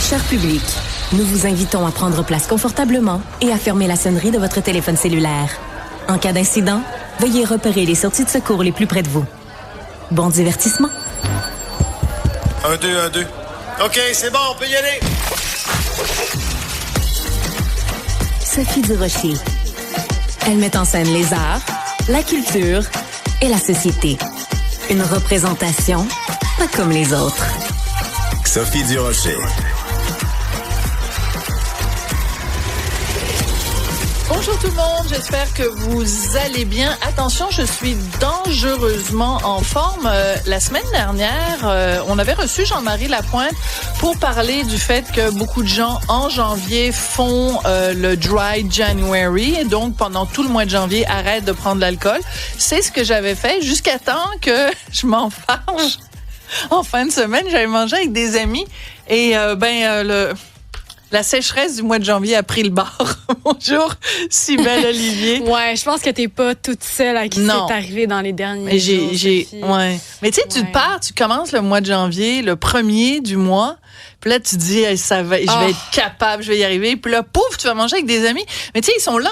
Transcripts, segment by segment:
Cher public, nous vous invitons à prendre place confortablement et à fermer la sonnerie de votre téléphone cellulaire. En cas d'incident, veuillez repérer les sorties de secours les plus près de vous. Bon divertissement. 1, 2, 1, 2. OK, c'est bon, on peut y aller. Sophie Durocher. Elle met en scène les arts, la culture et la société. Une représentation pas comme les autres. Sophie Durocher. Bonjour tout le monde, j'espère que vous allez bien. Attention, je suis dangereusement en forme. La semaine dernière, on avait reçu Jean-Marie Lapointe pour parler du fait que beaucoup de gens en janvier font le Dry January. Et donc, pendant tout le mois de janvier, arrêtent de prendre l'alcool. C'est ce que j'avais fait jusqu'à temps que je m'en fâche. En fin de semaine, j'avais mangé avec des amis et la sécheresse du mois de janvier a pris le bord. Bonjour, Cybèle Olivier. Ouais, je pense que t'es pas toute seule à qui c'est arrivé dans les derniers jours. Ouais. Mais tu sais, tu pars, tu commences le mois de janvier, le 1er du mois, puis là, tu te dis, hey, je vais être capable, je vais y arriver. Puis là, pouf, tu vas manger avec des amis. Mais tu sais, ils sont là,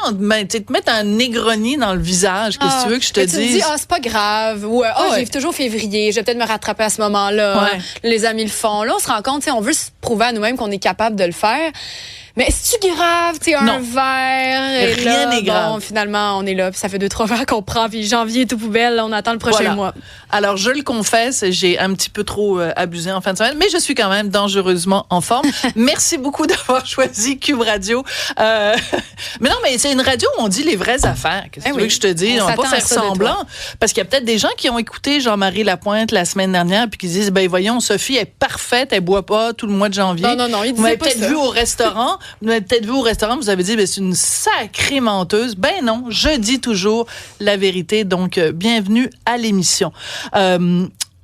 tu te mettent un Negroni dans le visage. Qu'est-ce que tu veux que je te dise? Tu te dis, c'est pas grave. Ou, j'arrive toujours février, je vais peut-être me rattraper à ce moment-là. Ouais. Les amis le font. Là, on se rend compte, on veut se prouver à nous-mêmes qu'on est capable de le faire. Mais c'est-tu grave, un verre? Et rien n'est grave. Bon, finalement, on est là, puis ça fait 2-3 verres qu'on prend, puis janvier est tout poubelle, on attend le prochain mois. Alors, je le confesse, j'ai un petit peu trop abusé en fin de semaine, mais je suis quand même dangereusement en forme. Merci beaucoup d'avoir choisi Cube Radio. Mais non, mais c'est une radio où on dit les vraies affaires. Qu'est-ce que tu veux que je te dise? On va pas faire semblant. Parce qu'il y a peut-être des gens qui ont écouté Jean-Marie Lapointe la semaine dernière, puis qui disent, voyons, Sophie est parfaite, elle boit pas tout le mois de janvier. Non, il vous m'avez disait pas peut-être vu au restaurant. Vous m'avez peut-être vu au restaurant, vous avez dit, c'est une sacrée menteuse. Ben non, je dis toujours la vérité. Donc, bienvenue à l'émission.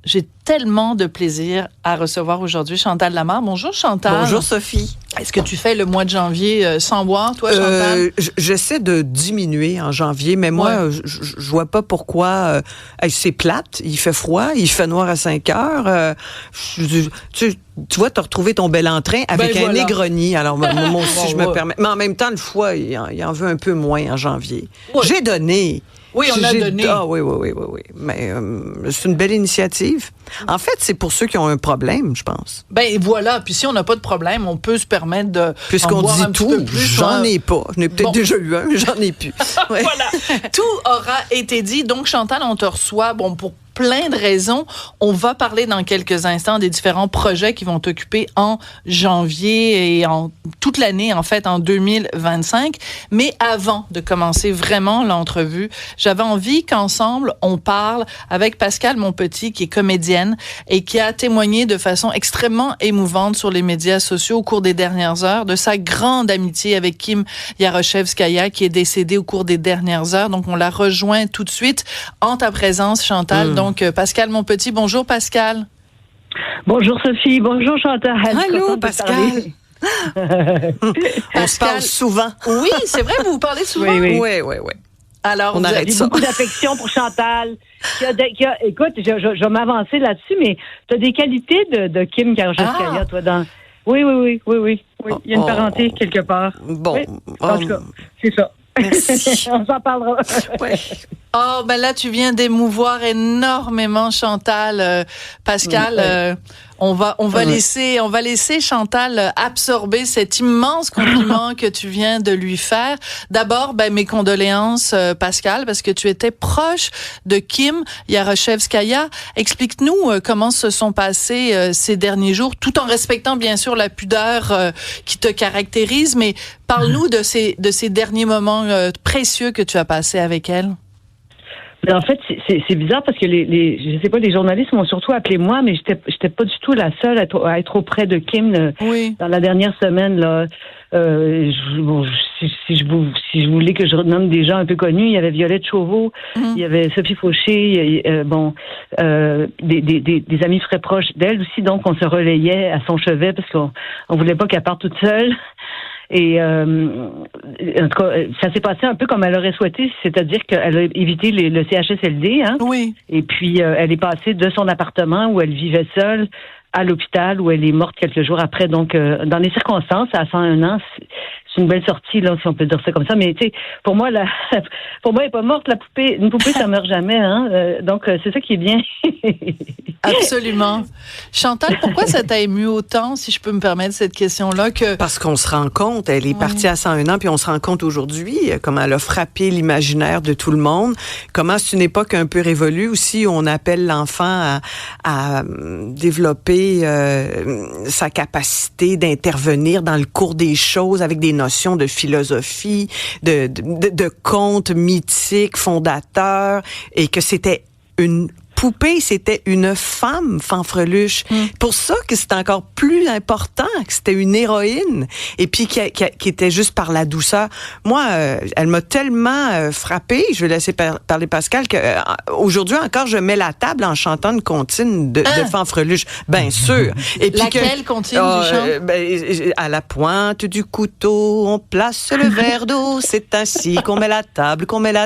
J'ai tellement de plaisir à recevoir aujourd'hui Chantal Lamarre. Bonjour Chantal. Bonjour Sophie. Est-ce que tu fais le mois de janvier sans boire, toi Chantal? J'essaie de diminuer en janvier, mais moi, je vois pas pourquoi. C'est plate, il fait froid, il fait noir à 5 heures. Tu vois, t'as retrouvé ton bel entrain avec un Negroni. Alors, moi aussi, je me permets. Mais en même temps, le foie, il en veut un peu moins en janvier. Ouais. J'ai donné. Oui, on a donné. Ah oui. Mais c'est une belle initiative. En fait, c'est pour ceux qui ont un problème, je pense. Ben voilà. Puis si on n'a pas de problème, on peut se permettre de. Puisqu'on dit tout, j'en ai pas. J'en ai peut-être déjà eu un, mais j'en ai plus. Ouais. Voilà. Tout aura été dit. Donc, Chantal, on te reçoit, pour plein de raisons. On va parler dans quelques instants des différents projets qui vont t'occuper en janvier et en toute l'année, en fait, en 2025. Mais avant de commencer vraiment l'entrevue, j'avais envie qu'ensemble, on parle avec Pascale Monpetit, qui est comédienne et qui a témoigné de façon extrêmement émouvante sur les médias sociaux au cours des dernières heures de sa grande amitié avec Kim Yaroshevskaya, qui est décédée au cours des dernières heures. Donc, on la rejoint tout de suite en ta présence, Chantal. Donc, Pascale Monpetit. Bonjour, Pascale. Bonjour, Sophie. Bonjour, Chantal. Allô, Pascale. On se parle souvent. Oui, c'est vrai, vous vous parlez souvent? Oui. Alors, on arrête ça. Beaucoup d'affection pour Chantal. Écoute, je vais m'avancer là-dessus, mais tu as des qualités de Kim Yaroshevskaya, toi, dans... Oui. Il y a une parenté quelque part. Bon. Oui. En tout cas, c'est ça. Merci. On s'en parlera. Ouais. Oh, ben là, tu viens d'émouvoir énormément Chantal. Pascal, on va laisser Chantal absorber cet immense compliment que tu viens de lui faire. D'abord, mes condoléances, Pascal, parce que tu étais proche de Kim Yaroshevskaya. Explique-nous comment se sont passés ces derniers jours, tout en respectant bien sûr la pudeur qui te caractérise, mais parle-nous de ces derniers moments précieux que tu as passés avec elle. Mais en fait, c'est bizarre parce que je sais pas, les journalistes m'ont surtout appelé moi, mais j'étais pas du tout la seule à être auprès de Kim dans la dernière semaine là. Si je voulais que je nomme des gens un peu connus, il y avait Violette Chauveau, il y avait Sophie Fauché, des amis très proches d'elle aussi, donc on se relayait à son chevet parce qu'on voulait pas qu'elle parte toute seule. Et en tout cas, ça s'est passé un peu comme elle aurait souhaité, c'est-à-dire qu'elle a évité le CHSLD, hein. Oui. Et puis elle est passée de son appartement où elle vivait seule à l'hôpital où elle est morte quelques jours après. Donc, dans les circonstances, à 101 ans, c'est une belle sortie, là, si on peut dire ça comme ça. Mais tu sais, pour moi, elle est pas morte, la poupée. Une poupée, ça meurt jamais, hein. Donc, c'est ça qui est bien. Absolument. Chantal, pourquoi ça t'a ému autant, si je peux me permettre cette question-là, que... Parce qu'on se rend compte, elle est partie à 101 ans, puis on se rend compte aujourd'hui comment elle a frappé l'imaginaire de tout le monde, comment c'est une époque un peu révolue aussi, où on appelle l'enfant à développer sa capacité d'intervenir dans le cours des choses avec des notions de philosophie, de contes mythiques fondateurs, et que c'était une poupée, c'était une femme, Fanfreluche. Pour ça que c'est encore plus important, que c'était une héroïne, et puis qui était juste par la douceur. Moi, elle m'a tellement frappée, je vais laisser parler Pascal, que aujourd'hui encore, je mets la table en chantant une comptine de Fanfreluche, bien sûr. Et puis laquelle comptine du chant? À la pointe du couteau, on place le verre d'eau, c'est ainsi qu'on met la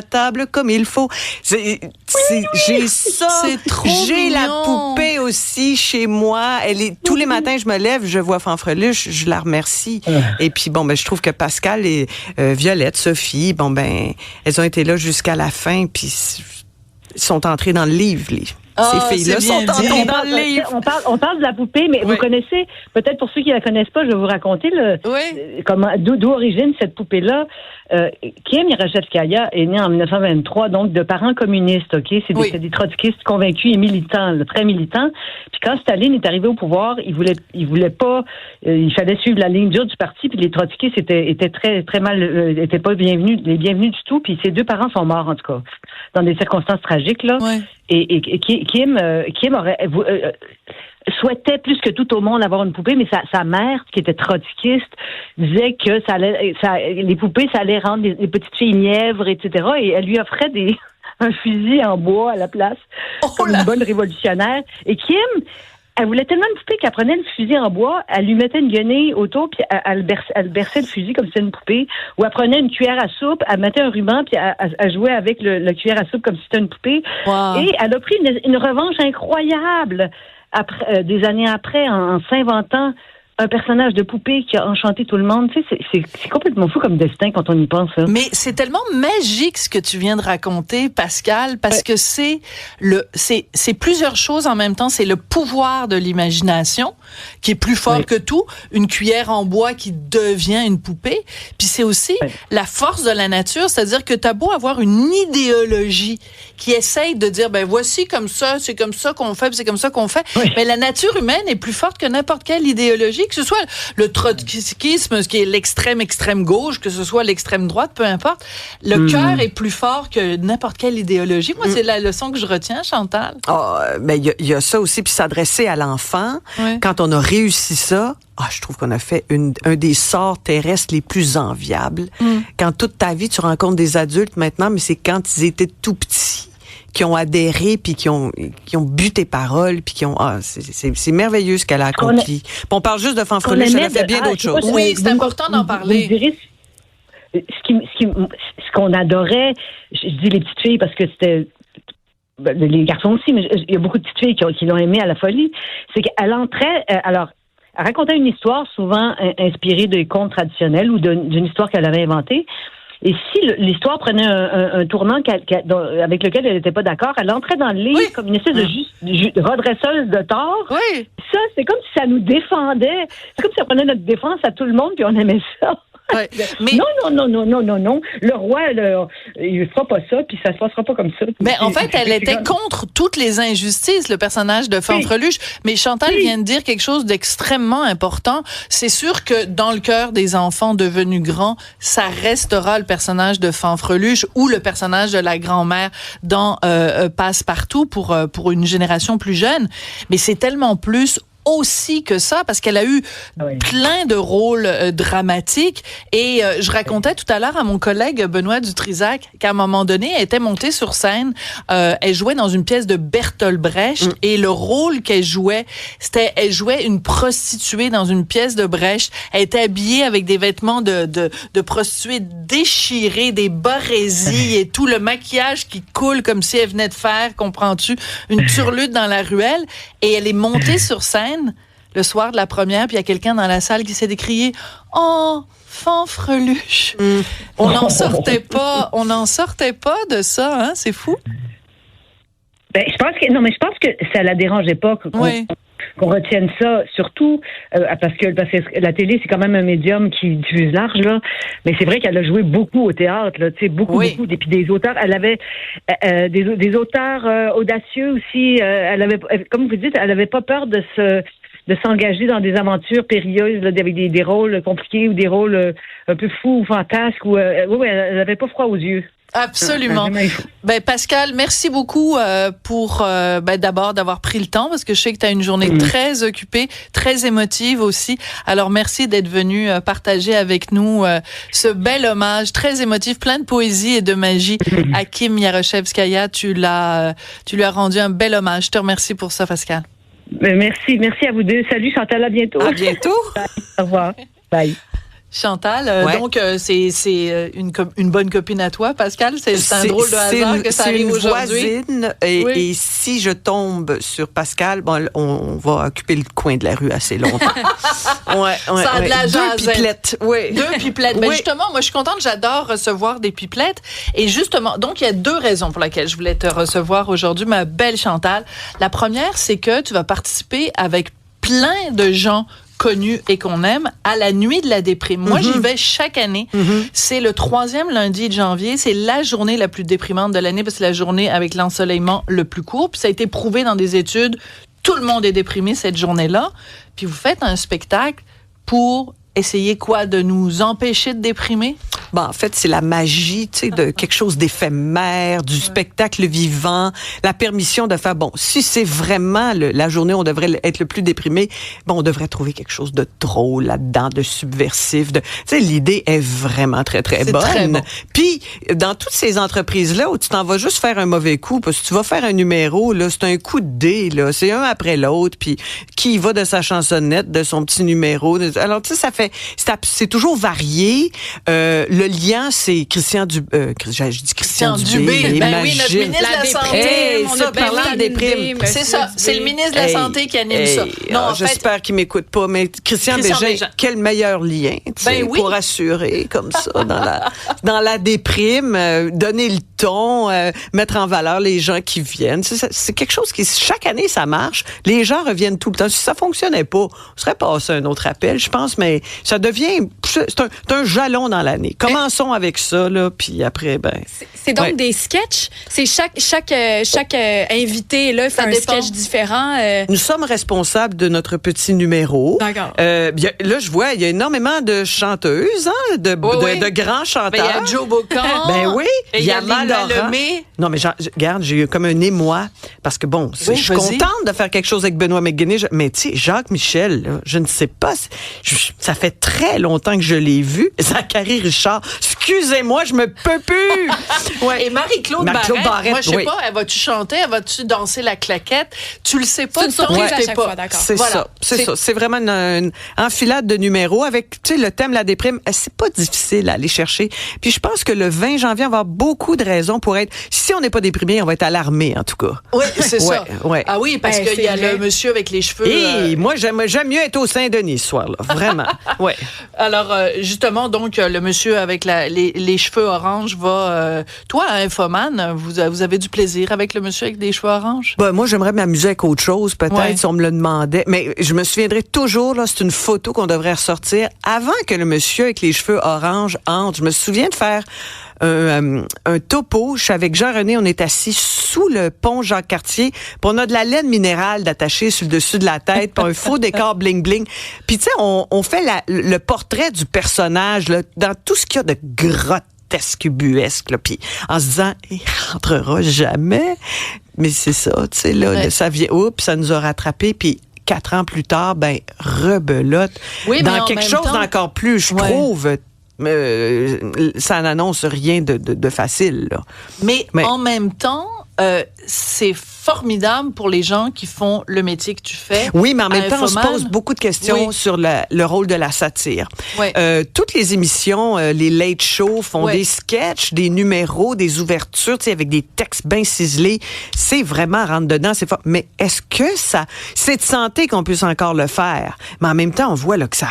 table comme il faut. J'ai ça. J'ai la poupée aussi chez moi. Tous les matins, je me lève, je vois Fanfreluche, je la remercie. Et puis, je trouve que Pascal et Violette, Sophie, elles ont été là jusqu'à la fin, puis sont entrées dans le livre. Ces filles-là sont entrées dans le livre. On parle de la poupée, mais vous connaissez, peut-être pour ceux qui la connaissent pas, je vais vous raconter d'où origine cette poupée-là. Kim Yaroshelskaya est née en 1923, donc de parents communistes, OK? C'est des trotskistes convaincus et militants, très militants. Puis quand Staline est arrivé au pouvoir, il voulait pas, il fallait suivre la ligne dure du parti, puis les trotskistes étaient très, très mal, étaient pas les bienvenus du tout, puis ses deux parents sont morts, en tout cas, dans des circonstances tragiques, là. Ouais. Et Kim aurait souhaitait plus que tout au monde avoir une poupée, mais sa mère, qui était trotskiste, disait que les poupées, ça allait rendre les petites filles mièvres, etc. Et elle lui offrait un fusil en bois à la place, comme une bonne révolutionnaire. Et Kim, elle voulait tellement une poupée qu'elle prenait le fusil en bois, elle lui mettait une guenille autour, puis elle berçait le fusil comme si c'était une poupée, ou elle prenait une cuillère à soupe, elle mettait un ruban, puis elle jouait avec le cuillère à soupe comme si c'était une poupée. Wow. Et elle a pris une revanche incroyable des années après, en s'inventant un personnage de poupée qui a enchanté tout le monde. Tu sais, c'est complètement fou comme destin quand on y pense. Hein. Mais c'est tellement magique ce que tu viens de raconter, Pascal, parce que c'est plusieurs choses en même temps. C'est le pouvoir de l'imagination qui est plus fort que tout. Une cuillère en bois qui devient une poupée. Puis c'est aussi la force de la nature, c'est-à-dire que t'as beau avoir une idéologie qui essaye de dire, voici comme ça, c'est comme ça qu'on fait, puis c'est comme ça qu'on fait. Mais la nature humaine est plus forte que n'importe quelle idéologie, que ce soit le trotskisme, qui est l'extrême gauche, que ce soit l'extrême droite, peu importe. Le cœur est plus fort que n'importe quelle idéologie. Moi, c'est la leçon que je retiens, Chantal. Il y a ça aussi, puis s'adresser à l'enfant. Quand on a réussi ça, je trouve qu'on a fait un des sorts terrestres les plus enviables. Quand toute ta vie, tu rencontres des adultes maintenant, mais c'est quand ils étaient tout petits qui ont adhéré, puis qui ont bu tes paroles, puis qui ont... c'est merveilleux ce qu'elle a accompli. On parle juste de Fanfreluche, elle a fait bien d'autres choses. Oui, c'est important d'en parler. Ce qu'on adorait, je dis les petites filles parce que c'était... Les garçons aussi, mais il y a beaucoup de petites filles qui l'ont aimé à la folie, c'est qu'elle entrait... elle racontait une histoire souvent inspirée de contes traditionnels ou d'une histoire qu'elle avait inventée. Et si l'histoire prenait un tournant avec lequel elle n'était pas d'accord, elle entrait dans le livre comme une espèce de redresseuse de tort. Oui. Ça, c'est comme si ça nous défendait. C'est comme si ça prenait notre défense à tout le monde, puis on aimait ça. Ouais. Mais... Non. Le roi, il fera pas ça, puis ça se passera pas comme ça. Mais en fait, elle était contre toutes les injustices, le personnage de Fanfreluche. Mais Chantal vient de dire quelque chose d'extrêmement important. C'est sûr que dans le cœur des enfants devenus grands, ça restera le personnage de Fanfreluche ou le personnage de la grand-mère dans Passe-Partout pour une génération plus jeune. Mais c'est tellement plus aussi que ça, parce qu'elle a eu plein de rôles dramatiques. Et je racontais tout à l'heure à mon collègue Benoît Dutrisac qu'à un moment donné, elle était montée sur scène. Elle jouait dans une pièce de Bertolt Brecht et le rôle qu'elle jouait, elle jouait une prostituée dans une pièce de Brecht. Elle était habillée avec des vêtements de prostituée déchirés, des barésies et tout le maquillage qui coule comme si elle venait de faire, comprends-tu, une turlute dans la ruelle. Et elle est montée sur scène scène le soir de la première, puis il y a quelqu'un dans la salle qui s'est décrié « Oh, fanfreluche! » On n'en sortait pas de ça, hein? C'est fou. Ben, je pense que ça la dérangeait pas qu'on retienne ça, surtout parce que la télé, c'est quand même un médium qui diffuse large, là. Mais c'est vrai qu'elle a joué beaucoup au théâtre, là, tu sais, beaucoup. Et puis des auteurs, elle avait des auteurs audacieux aussi. Elle avait, comme vous dites, elle avait pas peur de s'engager dans des aventures périlleuses, là, avec des rôles compliqués ou des rôles un peu fous ou fantasques. Elle avait pas froid aux yeux. Absolument. Ben Pascal, merci beaucoup pour d'abord d'avoir pris le temps, parce que je sais que tu as une journée très occupée, très émotive aussi. Alors merci d'être venu partager avec nous ce bel hommage très émotif, plein de poésie et de magie à Kim Yaroshevskaya. Tu lui as rendu un bel hommage. Je te remercie pour ça, Pascal. Merci à vous deux. Salut Chantal, à bientôt. À bientôt. Au revoir. Bye. Chantal, donc c'est une bonne copine à toi, Pascal. C'est un drôle de hasard que ça arrive aujourd'hui. C'est une voisine, et si je tombe sur Pascal, bon, on va occuper le coin de la rue assez longtemps. Ça a de la jasette. 2 pipelettes, oui. 2 pipelettes. Ben justement, moi je suis contente, j'adore recevoir des pipelettes. Et justement, donc il y a 2 raisons pour lesquelles je voulais te recevoir aujourd'hui, ma belle Chantal. La première, c'est que tu vas participer avec plein de gens connus et qu'on aime à la nuit de la déprime. Moi, j'y vais chaque année. C'est le 3e lundi de janvier. C'est la journée la plus déprimante de l'année parce que c'est la journée avec l'ensoleillement le plus court. Puis ça a été prouvé dans des études. Tout le monde est déprimé cette journée-là. Puis vous faites un spectacle pour essayer quoi? De nous empêcher de déprimer? Bon, en fait, c'est la magie, tu sais, de quelque chose d'éphémère, du spectacle vivant, la permission de faire, bon, si c'est vraiment la journée où on devrait être le plus déprimé, bon, on devrait trouver quelque chose de drôle là-dedans, de subversif. Tu sais, l'idée est vraiment très, très bonne. Très bon. Puis, dans toutes ces entreprises-là où tu t'en vas juste faire un mauvais coup, parce que tu vas faire un numéro, là, c'est un coup de dé, là, c'est un après l'autre, puis qui va de sa chansonnette, de son petit numéro. Alors, tu sais, ça fait, c'est toujours varié. Le lien, c'est Christian Dubé. Ben oui, notre ministre de la Santé. Ça, parlant de déprime. C'est ça. C'est le ministre de la Santé qui anime ça. Non, j'espère qu'il m'écoute pas, mais Christian Bégin, quel meilleur lien, pour assurer comme ça dans la déprime, donner le ton, mettre en valeur les gens qui viennent. C'est quelque chose qui, chaque année, ça marche. Les gens reviennent tout le temps. Si ça fonctionnait pas, on serait passé un autre appel, je pense, mais ça devient, c'est un jalon dans l'année. Commençons avec ça, là, puis après, c'est donc des sketchs. C'est chaque invité, là, fait un sketch différent. Nous sommes responsables de notre petit numéro. D'accord. Là, je vois, il y a énormément de chanteuses, hein, de grands chanteurs. Il y a Joe Bocan. Ben oui. Il y a Linda Lemay. Non, mais regarde, j'ai eu comme un émoi, parce que bon, je suis contente de faire quelque chose avec Benoît McGuinness, mais tu sais, Jacques Michel, là, je ne sais pas, ça fait très longtemps que je l'ai vu. Zachary Richard, excusez-moi, je me peux plus. Et Marie-Claude Barrette, moi, je sais pas, elle va-tu chanter, elle va-tu danser la claquette? Tu le sais pas, c'est une surprise à chaque fois, d'accord. C'est ça. C'est vraiment une enfilade de numéros avec, tu sais, le thème la déprime. C'est pas difficile à aller chercher. Puis je pense que le 20 janvier, on va avoir beaucoup de raisons pour être, si on n'est pas déprimé, on va être alarmé, en tout cas. Oui, c'est ça. Ouais. Ah oui, parce qu'il y a le monsieur avec les cheveux. Et moi, j'aime mieux être au Saint-Denis ce soir-là. Vraiment. Ouais. Alors, justement, donc, le monsieur avec les cheveux orange va... toi, Infoman, vous avez du plaisir avec le monsieur avec des cheveux orange? Moi, j'aimerais m'amuser avec autre chose, peut-être, si on me le demandait. Mais je me souviendrai toujours, là, c'est une photo qu'on devrait ressortir. Avant que le monsieur avec les cheveux orange entre, je me souviens de faire un topo. Je suis avec Jean-René, on est assis sous le pont Jacques-Cartier, puis on a de la laine minérale d'attacher sur le dessus de la tête, puis un faux décor bling-bling. Puis tu sais, on fait le portrait du personnage là, dans tout ce qu'il y a de grotesque, ubuesque, là, puis en se disant, il rentrera jamais. Mais c'est ça, tu sais, là, ça vient, ça nous a rattrapés, puis 4 ans plus tard, rebelote. Oui, dans quelque chose d'encore plus, je trouve... ça n'annonce rien de facile, là. Mais en même temps, c'est formidable pour les gens qui font le métier que tu fais. Oui, mais en même temps, on se Infoman. pose beaucoup de questions sur le rôle de la satire. Ouais. Toutes les émissions, les late shows font des sketchs, des numéros, des ouvertures, tu sais, avec des textes bien ciselés. C'est vraiment rentre dedans, c'est fort. Mais est-ce que c'est de santé qu'on puisse encore le faire? Mais en même temps, on voit là que ça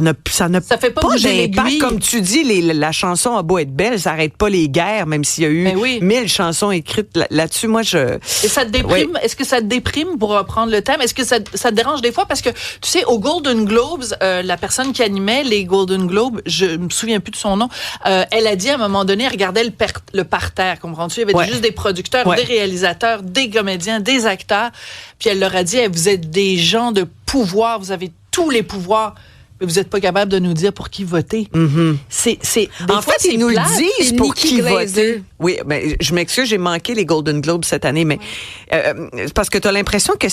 n'a Ça fait pas bouger d'impact. l'aiguille. Comme tu dis, la chanson a beau être belle, ça n'arrête pas les guerres, même s'il y a eu 1000 chansons écrites là-dessus. Moi, Et ça te déprime? Oui. Est-ce que ça te déprime, pour reprendre le thème? Est-ce que ça te dérange des fois? Parce que, tu sais, aux Golden Globes, la personne qui animait les Golden Globes, je me souviens plus de son nom, elle a dit à un moment donné, elle regardait le parterre, comprends-tu? Il y avait juste des producteurs, des réalisateurs, des comédiens, des acteurs. Puis elle leur a dit, vous êtes des gens de pouvoir, vous avez tous les pouvoirs. Mais vous n'êtes pas capable de nous dire pour qui voter. Mm-hmm. En fait, ils nous le disent pour qui voter. Oui, mais je m'excuse, j'ai manqué les Golden Globes cette année, mais parce que tu as l'impression que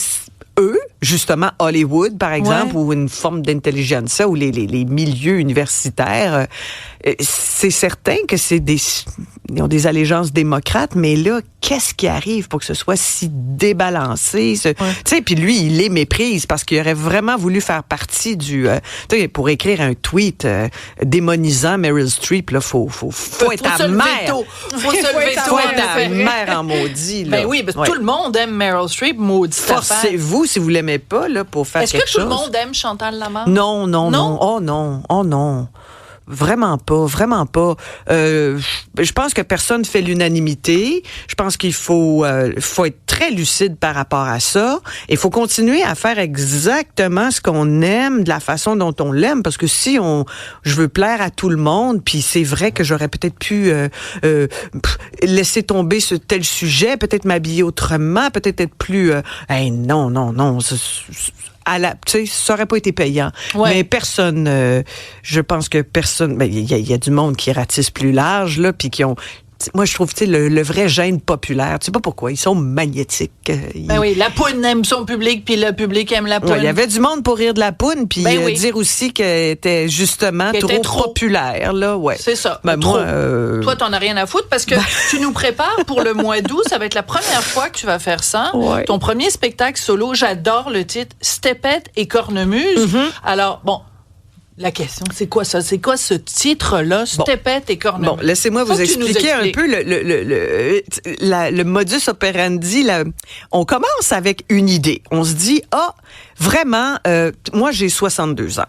eux, justement, Hollywood, par exemple, ou une forme d'intelligentsia, ou les milieux universitaires, c'est certain que ils ont des allégeances démocrates, mais là, qu'est-ce qui arrive pour que ce soit si débalancé? Tu sais, puis lui, il les méprise parce qu'il aurait vraiment voulu faire partie du... tu sais, pour écrire un tweet démonisant Meryl Streep, là, faut être à mère. Faut se lever tôt. Faut être à mère en maudit, là. Ben oui, parce que tout le monde aime Meryl Streep, maudit. Forcez-vous, si vous l'aimez pas, là, pour faire quelque chose. Est-ce que tout le monde aime Chantal Lamarre? Non. Oh non. Vraiment pas. Je pense que personne fait l'unanimité. Je pense qu'il faut être très lucide par rapport à ça. Il faut continuer à faire exactement ce qu'on aime de la façon dont on l'aime, parce que si je veux plaire à tout le monde, puis c'est vrai que j'aurais peut-être pu laisser tomber ce tel sujet, peut-être m'habiller autrement, peut-être être plus... non. Tu sais, ça aurait pas été payant. Mais personne, je pense que personne, il y a du monde qui ratisse plus large, là, puis qui ont... Moi, je trouve, tu sais, le vrai gène populaire, tu sais pas pourquoi, ils sont magnétiques. Oui, la poune aime son public, puis le public aime la poune. Il y avait du monde pour rire de la poune, puis dire aussi qu'elle était justement trop populaire, là, C'est ça, trop. Toi, t'en as rien à foutre, parce que tu nous prépares pour le mois d'août, ça va être la première fois que tu vas faire ça. Ton premier spectacle solo, j'adore le titre, Stepette et Cornemuse. Alors, bon... La question, c'est quoi ça? C'est quoi ce titre-là, Stepette et Cornemuse? Bon, laissez-moi vous expliquer un peu le modus operandi. On commence avec une idée. On se dit, vraiment, moi, j'ai 62 ans.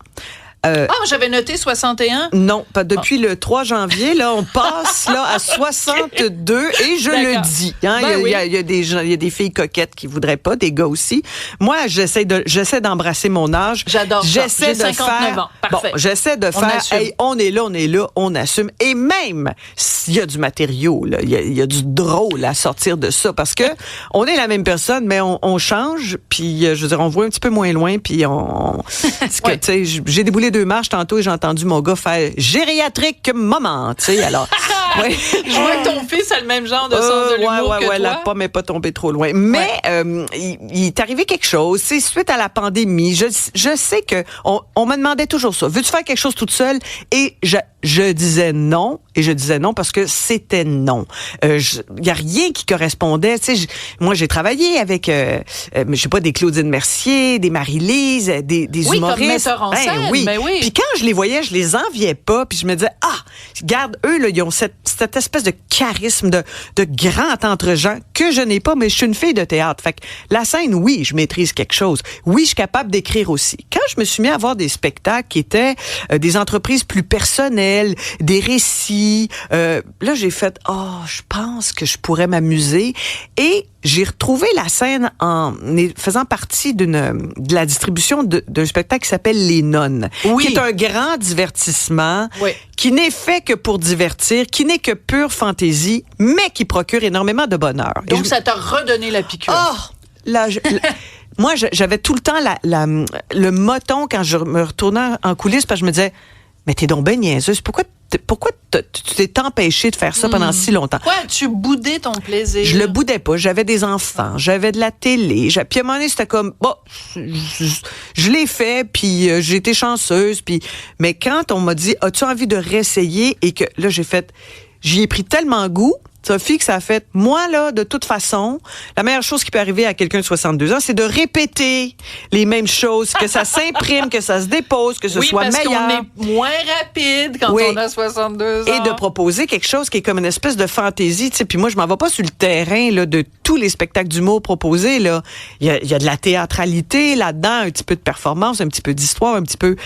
J'avais noté 61. Non, pas depuis le 3 janvier. Là, on passe là à 62 et je le dis. Hein, il y a des gens, il y a des filles coquettes qui voudraient pas, des gars aussi. Moi, j'essaie d'embrasser mon âge. J'adore ça. J'essaie J'ai 59 ans. Parfait. Bon, j'essaie de faire. On est là, on assume. Et même s'il y a du matériau, là, il y a du drôle à sortir de ça, parce que on est la même personne, mais on change. Puis, je veux dire, on voit un petit peu moins loin. Puis tu sais, j'ai déboulé 2 marches tantôt et j'ai entendu mon gars faire gériatrique moment, tu sais, alors. Je vois que ton fils a le même genre de sens de l'humour que toi. La pomme n'est pas tombée trop loin. Mais il est arrivé quelque chose, c'est suite à la pandémie. Je sais que on me demandait toujours ça. Veux-tu faire quelque chose toute seule? Et je disais non. Et je disais non parce que c'était non. Il y a rien qui correspondait. Tu sais, moi, j'ai travaillé avec, je sais pas, des Claudine Mercier, des Marie-Lise, des humoristes. Comme metteur en scène. Oui. Ben oui. Puis quand je les voyais, je les enviais pas. Puis je me disais, regarde, eux, là, ils ont cette espèce de charisme de grand entre-gens que je n'ai pas, mais je suis une fille de théâtre. Fait que la scène, oui, je maîtrise quelque chose. Oui, je suis capable d'écrire aussi. Quand je me suis mis à voir des spectacles qui étaient des entreprises plus personnelles, des récits, là, j'ai fait, je pense que je pourrais m'amuser. Et j'ai retrouvé la scène en faisant partie de la distribution d'un spectacle qui s'appelle Les Nonnes, qui est un grand divertissement, qui n'est fait que pour divertir, qui n'est que pure fantaisie, mais qui procure énormément de bonheur. Donc, ça t'a redonné la piqûre. Moi, j'avais tout le temps le moton quand je me retournais en coulisses, parce que je me disais, mais t'es donc ben niaiseuse. Pourquoi tu t'es empêché de faire ça pendant si longtemps? Pourquoi tu boudais ton plaisir? Je le boudais pas. J'avais des enfants, j'avais de la télé. Puis à un moment donné, c'était comme, je l'ai fait, puis j'ai été chanceuse. Mais quand on m'a dit, as-tu envie de réessayer? Et que là, j'y ai pris tellement goût Sophie, que ça a fait, moi, là, de toute façon, la meilleure chose qui peut arriver à quelqu'un de 62 ans, c'est de répéter les mêmes choses, que ça s'imprime, que ça se dépose, que ce soit meilleur. Parce qu'on est moins rapide quand on a 62 ans. Et de proposer quelque chose qui est comme une espèce de fantaisie, tu sais. Puis moi, je m'en vais pas sur le terrain, là, de tous les spectacles d'humour proposés, là. Il y a de la théâtralité là-dedans, un petit peu de performance, un petit peu d'histoire, un petit peu...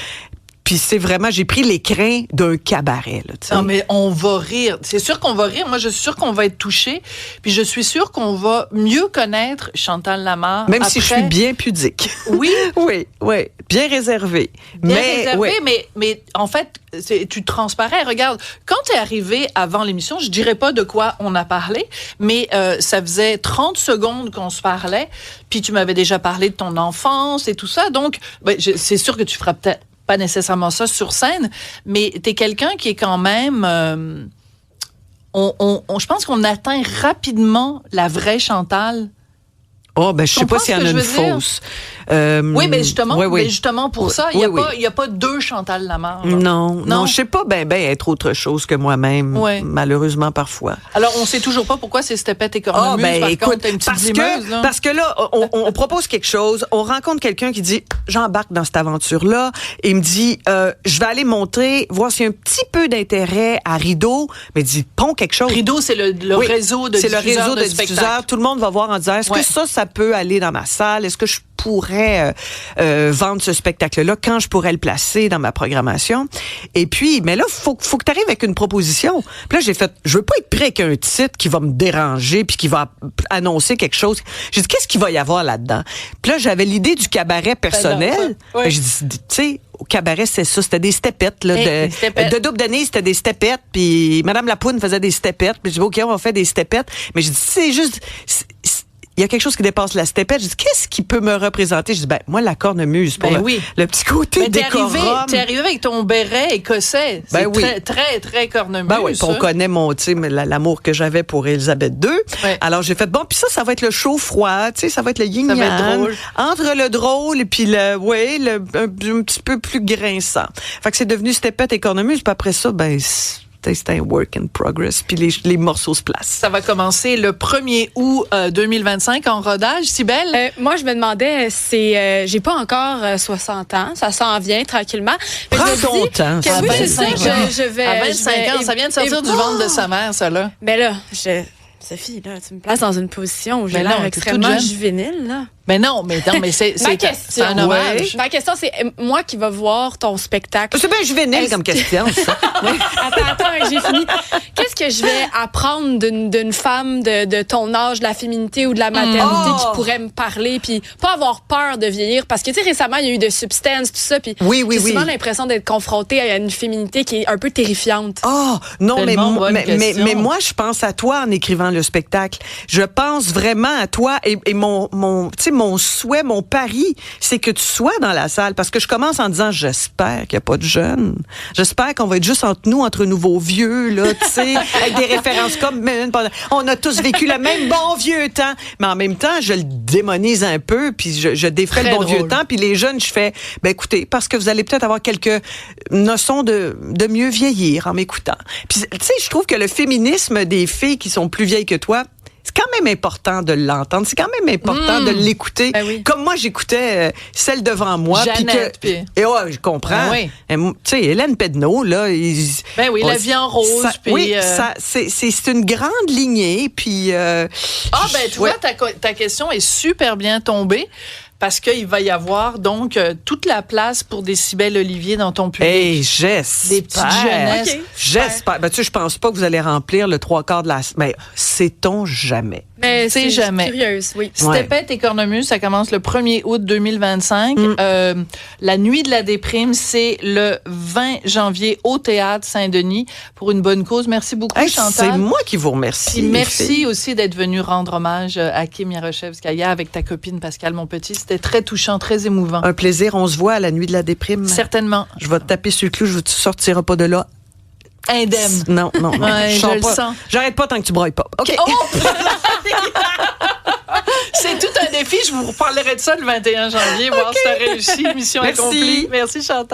Puis c'est vraiment, j'ai pris l'écrin d'un cabaret. Là, non, mais on va rire. C'est sûr qu'on va rire. Moi, je suis sûre qu'on va être touché. Puis je suis sûre qu'on va mieux connaître Chantal Lamarre. Même si je suis bien pudique. Oui. oui. Bien réservée. Mais en fait, tu transparais. Regarde, quand tu es arrivé avant l'émission, je dirais pas de quoi on a parlé, mais ça faisait 30 secondes qu'on se parlait. Puis tu m'avais déjà parlé de ton enfance et tout ça. Donc, c'est sûr que tu feras peut-être pas nécessairement ça sur scène, mais t'es quelqu'un qui est quand même... je pense qu'on atteint rapidement la vraie Chantal. Oh, ben, je sais pas s'il y en a une fausse. Oui, mais justement pour ça, il y a pas deux Chantal Lamarre. Non, je sais pas être autre chose que moi-même, malheureusement parfois. Alors, on sait toujours pas pourquoi c'est Stepette et Cornemuse, contre, t'as une petite limeuse, là. Parce que là, on propose quelque chose, on rencontre quelqu'un qui dit, j'embarque dans cette aventure-là, et il me dit, je vais aller montrer, voir s'il y a un petit peu d'intérêt à Rideau, mais il dit, pond quelque chose. Rideau, c'est le réseau de diffuseurs. C'est le réseau de diffuseurs. Tout le monde va voir en disant, est-que ça peut aller dans ma salle? Est-ce que je pourrais vendre ce spectacle-là, quand je pourrais le placer dans ma programmation? Et puis, mais là, faut que tu arrives avec une proposition. Puis là, j'ai fait, je veux pas être prêt avec un titre qui va me déranger puis qui va annoncer quelque chose. J'ai dit, qu'est-ce qu'il va y avoir là-dedans? Puis là, j'avais l'idée du cabaret personnel. J'ai dit, tu sais, au cabaret, c'est ça, c'était des stepettes, là, de double d'année, c'était des stepettes, puis Madame Lapoune faisait des stepettes, puis j'ai dit, OK, on va faire des stepettes. Mais j'ai dit, c'est juste... Il y a quelque chose qui dépasse la stepette. Je dis, qu'est-ce qui peut me représenter? Je dis, moi, la cornemuse, pour le petit côté décorum. T'es arrivé avec ton béret écossais. C'est très, très, très cornemuse. Puis on connaît l'amour que j'avais pour Élisabeth II. Alors, j'ai fait, puis ça va être le chaud-froid, tu sais, ça va être le yin-yang. Entre le drôle et puis un petit peu plus grinçant. Fait que c'est devenu stepette et cornemuse. Puis après ça, c'est un work in progress, puis les morceaux se placent. Ça va commencer le 1er août 2025 en rodage. Cybèle? Moi, je me demandais, j'ai pas encore 60 ans, ça s'en vient tranquillement. Prends ton temps. À 25 ans, ça vient de sortir du ventre de sa mère, ça, là. Mais là, Sophie, là, tu me places dans une position où j'ai l'air extrêmement juvénile, là. Mais non, c'est un hommage. Ma question, c'est moi qui va voir ton spectacle. C'est bien juvénile comme question, ça. Attends, j'ai fini. Qu'est-ce que je vais apprendre d'une femme de ton âge, de la féminité ou de la maternité qui pourrait me parler, puis pas avoir peur de vieillir? Parce que, tu sais, récemment, il y a eu de Substance, tout ça, puis j'ai souvent l'impression d'être confrontée à une féminité qui est un peu terrifiante. Non, mais moi, je pense à toi en écrivant le spectacle. Je pense vraiment à toi et mon souhait, mon pari, c'est que tu sois dans la salle. Parce que je commence en disant, j'espère qu'il n'y a pas de jeunes. J'espère qu'on va être juste entre nouveaux vieux, là, tu sais, avec des références communes. On a tous vécu le même bon vieux temps. Mais en même temps, je le démonise un peu, puis je défrais le bon vieux temps. Puis les jeunes, je fais, écoutez, parce que vous allez peut-être avoir quelques notions de mieux vieillir en m'écoutant. Puis, tu sais, je trouve que le féminisme des filles qui sont plus vieilles que toi, c'est quand même important de l'entendre. C'est quand même important de l'écouter. Comme moi, j'écoutais celle devant moi. Jeannette. Et je comprends. Tu sais, Hélène Pedneau, là. La vie en rose. C'est une grande lignée. Puis. Tu vois, ta question est super bien tombée. Parce qu'il va y avoir donc toute la place pour des Cybèle Olivier dans ton public. Hey, j'espère. Des petites jeunesses. Okay. J'espère. Je pense pas que vous allez remplir le 3/4 de la... Mais sait-on jamais? Mais c'est jamais. Curieuse, oui. Stepette et Cornemuse, ça commence le 1er août 2025. La nuit de la déprime, c'est le 20 janvier au Théâtre Saint-Denis pour une bonne cause. Merci beaucoup, Chantal. C'est moi qui vous remercie. Puis merci aussi d'être venue rendre hommage à Kim Yaroshevskaya avec ta copine Pascal Monpetit. C'était très touchant, très émouvant. Un plaisir. On se voit à la nuit de la déprime. Certainement. Je vais te taper sur le clou. Tu sortiras pas de là. Indemne. Non. Je le sens. J'arrête pas tant que tu brailles pas. OK. C'est tout un défi. Je vous reparlerai de ça le 21 janvier, voir si tu as réussi. Mission accomplie. Merci, Chantal.